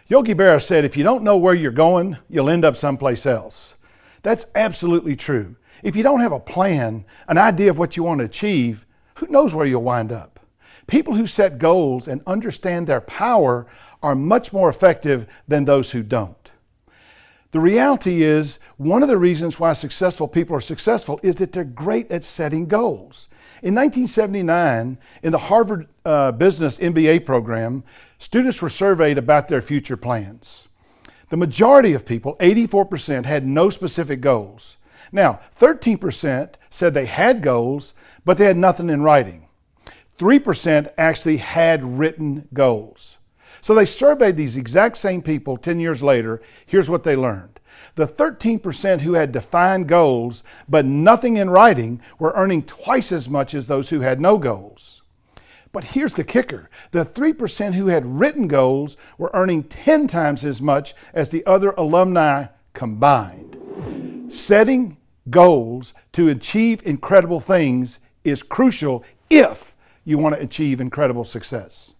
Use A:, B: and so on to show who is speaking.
A: Yogi Berra said, if you don't know where you're going, you'll end up someplace else. That's absolutely true. If you don't have a plan, an idea of what you want to achieve, who knows where you'll wind up? People who set goals and understand their power are much more effective than those who don't. The reality is, one of the reasons why successful people are successful is that they're great at setting goals. In 1979, in the Harvard Business MBA program, students were surveyed about their future plans. The majority of people, 84%, had no specific goals. Now, 13% said they had goals, but they had nothing in writing. 3% actually had written goals. So they surveyed these exact same people 10 years later. Here's what they learned. The 13% who had defined goals but nothing in writing were earning twice as much as those who had no goals. But here's the kicker. The 3% who had written goals were earning 10 times as much as the other alumni combined. Setting goals to achieve incredible things is crucial if you want to achieve incredible success.